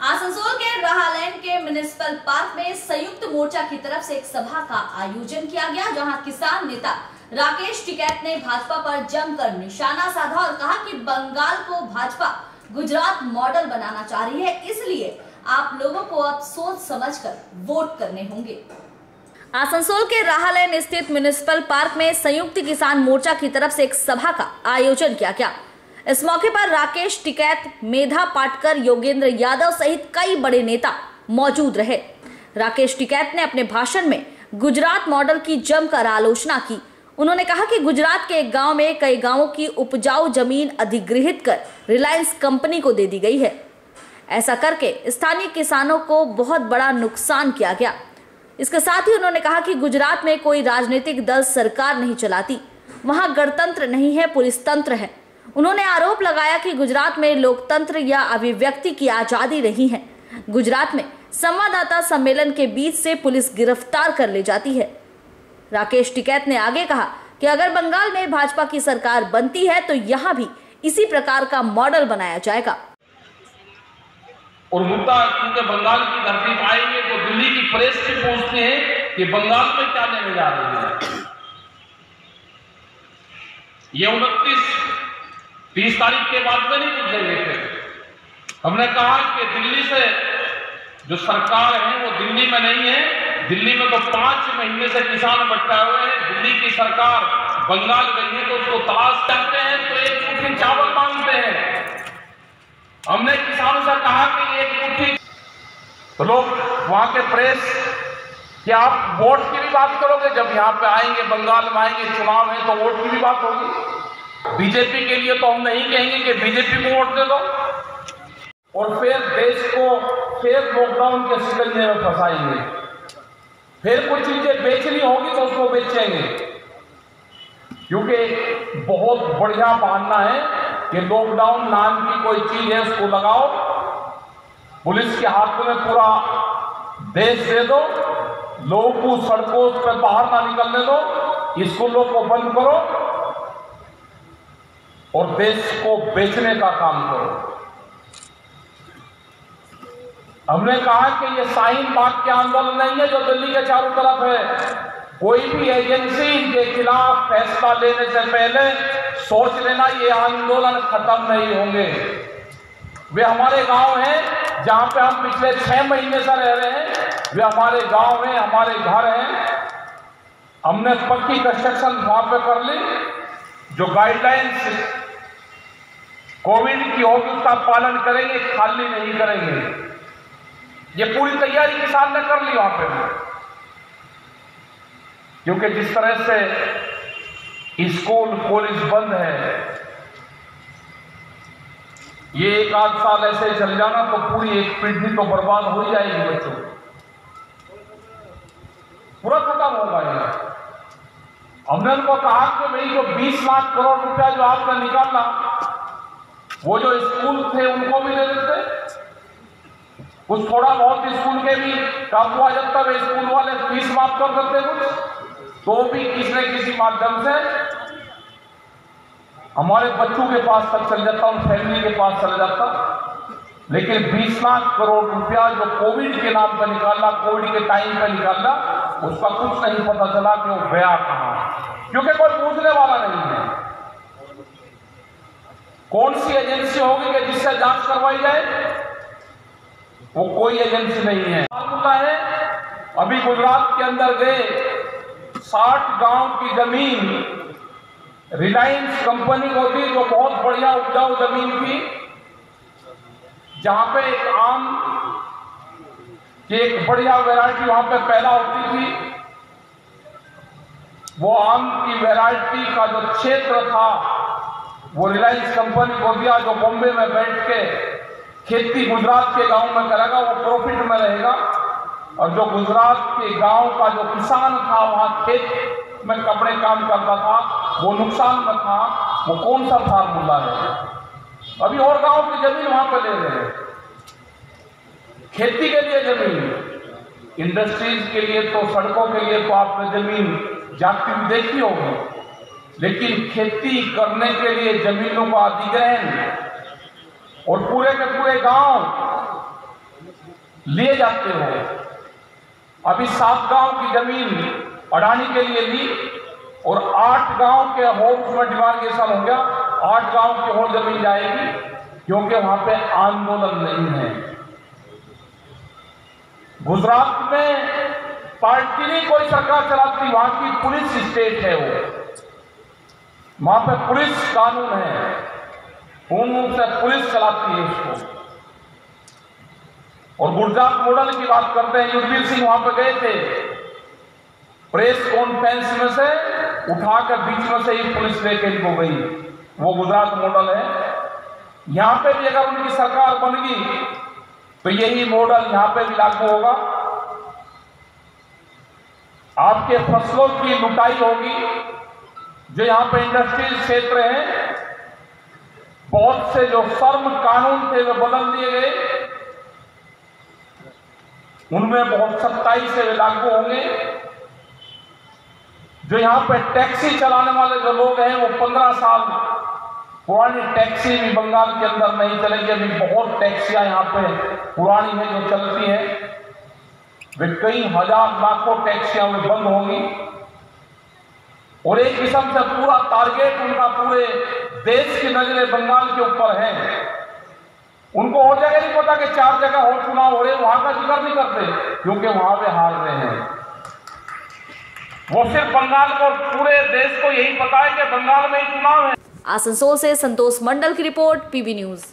आसनसोल के राहालैंड के municipal park में संयुक्त मोर्चा की तरफ से एक सभा का आयोजन किया गया, जहां किसान नेता राकेश टिकैत ने भाजपा पर जमकर निशाना साधा और कहा कि बंगाल को भाजपा गुजरात मॉडल बनाना चाह रही है, इसलिए आप लोगों को अब सोच समझकर वोट करने होंगे। आसनसोल के राहालैंड स्थित म्युनिसिपल पार्क में संयुक्त किसान मोर्चा की तरफ से एक सभा का आयोजन किया गया। इस मौके पर राकेश टिकैत, मेधा पाटकर, योगेंद्र यादव सहित कई बड़े नेता मौजूद रहे। राकेश टिकैत ने अपने भाषण में गुजरात मॉडल की जमकर आलोचना की। उन्होंने कहा कि गुजरात के एक गांव में कई गांवों की उपजाऊ जमीन अधिग्रहित कर रिलायंस कंपनी को दे दी गई है। ऐसा करके स्थानीय किसानों को बहुत बड़ा नुकसान किया गया। इसके साथ ही उन्होंने कहा कि गुजरात में कोई राजनीतिक दल सरकार नहीं चलाती, वहां गणतंत्र नहीं है, पुलिस तंत्र है। उन्होंने आरोप लगाया कि गुजरात में लोकतंत्र या अभिव्यक्ति की आजादी नहीं है। गुजरात में संवाददाता सम्मेलन के बीच से पुलिस गिरफ्तार कर ले जाती है। राकेश टिकैत ने आगे कहा कि अगर बंगाल में भाजपा की सरकार बनती है तो यहाँ भी इसी प्रकार का मॉडल बनाया जाएगा। और मुद्दा क्योंकि बंगाल की धरती पर आएंगे तो दिल्ली की प्रेस भी पूछते हैं कि बंगाल में क्या लेने जा रहे हैं। ये 29-30 तारीख के बाद में नहीं पूछेंगे। फिर हमने कहा कि दिल्ली से जो सरकार है वो दिल्ली में नहीं है। दिल्ली में तो 5 महीने से किसान भटकाए हुए हैं। दिल्ली की सरकार बंगाल गई है तो उसको तलाश करते हैं तो एक मुट्ठी चावल मांगते हैं। हमने किसानों से कहा कि एक मुट्ठी, तो लोग वहां के प्रेस कि आप वोट की भी बात करोगे, जब यहाँ पे आएंगे, बंगाल में आएंगे, चुनाव है तो वोट की भी बात होगी। बीजेपी के लिए तो हम नहीं कहेंगे कि बीजेपी को वोट दे दो और फिर देश को फिर लॉकडाउन के शिकंजे में फंसाएंगे। फिर कुछ चीजें बेचनी होगी तो उसको बेचेंगे, क्योंकि बहुत बढ़िया बहाना है कि लॉकडाउन नाम की कोई चीज है उसको लगाओ, पुलिस के हाथ में पूरा देश दे दो, लोगों को सड़कों पर बाहर ना निकलने दो, स्कूलों को बंद करो और देश को बेचने का काम करो। हमने कहा कि ये शाहीन बाग के आंदोलन नहीं है जो दिल्ली के चारों तरफ है। कोई भी एजेंसी इनके खिलाफ फैसला लेने से पहले सोच लेना ये आंदोलन खत्म नहीं होंगे। वे हमारे गांव हैं जहां पे हम पिछले 6 महीने से रह रहे हैं, वे हमारे गांव हैं, हमारे घर हैं। हमने पक्की कंस्ट्रक्शन वहां पे कर ली। जो गाइडलाइंस कोविड की होगी उसका पालन करेंगे, खाली नहीं करेंगे। ये पूरी तैयारी किसान ने कर ली वहां पे, क्योंकि जिस तरह से स्कूल कॉलेज बंद है, ये 1 आध साल ऐसे चल जाना तो पूरी एक पीढ़ी तो बर्बाद हो जाएगी, बच्चों पूरा खत्म होगा ये। हमने उनको कहा कि भाई जो 20 लाख करोड़ रुपया जो आपने निकाला, वो जो स्कूल थे उनको भी दे देते, कुछ थोड़ा बहुत स्कूल के भी काम हुआ जाता है, स्कूल वाले फीस माफ कर देते कुछ, तो भी किसी न किसी माध्यम से हमारे बच्चों के पास तक चल जाता, उन फैमिली के पास चल जाता। लेकिन 20 लाख करोड़ रुपया जो कोविड के नाम पर निकाला, कोविड के टाइम पर निकाला, उसका कुछ नहीं पता चला कि वो गया कहां, क्योंकि कोई पूछने वाला नहीं है। कौन सी एजेंसी होगी कि जिससे जांच करवाई जाए? वो कोई एजेंसी नहीं है। अभी गुजरात के अंदर गए 60 गांव की जमीन रिलायंस कंपनी को दी, जो बहुत बढ़िया उपजाऊ जमीन थी, जहां पे एक आम की एक बढ़िया वैरायटी वहां पे पैदा होती थी। वो आम की वैरायटी का जो क्षेत्र था वो रिलायंस कंपनी को दिया, जो बॉम्बे में बैठ के खेती गुजरात के गांव में करेगा वो प्रॉफिट में रहेगा, और जो गुजरात के गांव का जो किसान था वहां खेत में कपड़े काम करता था वो नुकसान में था। वो कौन सा फार्मूला है? अभी और गांव की जमीन वहां पर ले रहे हैं, खेती के लिए जमीन, इंडस्ट्रीज के लिए तो, सड़कों के लिए तो आपने जमीन जाती हुई देखी होगी, लेकिन खेती करने के लिए जमीनों का अधिग्रहण और पूरे के पूरे गांव लिए जाते हो। अभी 7 गांव की जमीन अडानी के लिए ली और 8 गांव के और उसमें डिमार्केशन हो गया, 8 गांव की और जमीन जाएगी क्योंकि वहां पे आंदोलन नहीं है। गुजरात में पार्टी नहीं कोई सरकार चलाती, वहां की पुलिस स्टेट है, वहां पे पुलिस कानून है, पूर्ण रूप से पुलिस चलाती है इसको। और गुजरात मॉडल की बात करते हैं, युद्धवीर सिंह वहां पे गए थे, प्रेस कॉन्फ्रेंस में से उठाकर बीच में से ही पुलिस लेके इनको गई, वो गुजरात मॉडल है। यहां पे भी अगर उनकी सरकार बन गई तो यही मॉडल यहां पे भी लागू होगा। आपके फसलों की लुटाई होगी, जो यहां पे इंडस्ट्रियल क्षेत्र हैं, बहुत से जो श्रम कानून थे वे बदल दिए गए, उनमें बहुत सख्ताई से वे लागू होंगे। जो यहां पे टैक्सी चलाने वाले जो लोग हैं वो 15 साल पुरानी टैक्सी भी बंगाल के अंदर नहीं चलेगी। अभी बहुत टैक्सियां यहां पे पुरानी हैं जो चलती हैं, वे कई हजार लाखों टैक्सियां वे बंद होंगी। और एक किस्म से पूरा टारगेट उनका पूरे देश की नजरें बंगाल के ऊपर है। उनको और जगह नहीं पता कि 4 जगह और चुनाव हो रहे, वहां का जिक्र नहीं करते क्योंकि वहां वे हार रहे हैं। वो सिर्फ बंगाल को, पूरे देश को यही पता है कि बंगाल में ही चुनाव है। आसनसोल से संतोष मंडल की रिपोर्ट, पीबी न्यूज।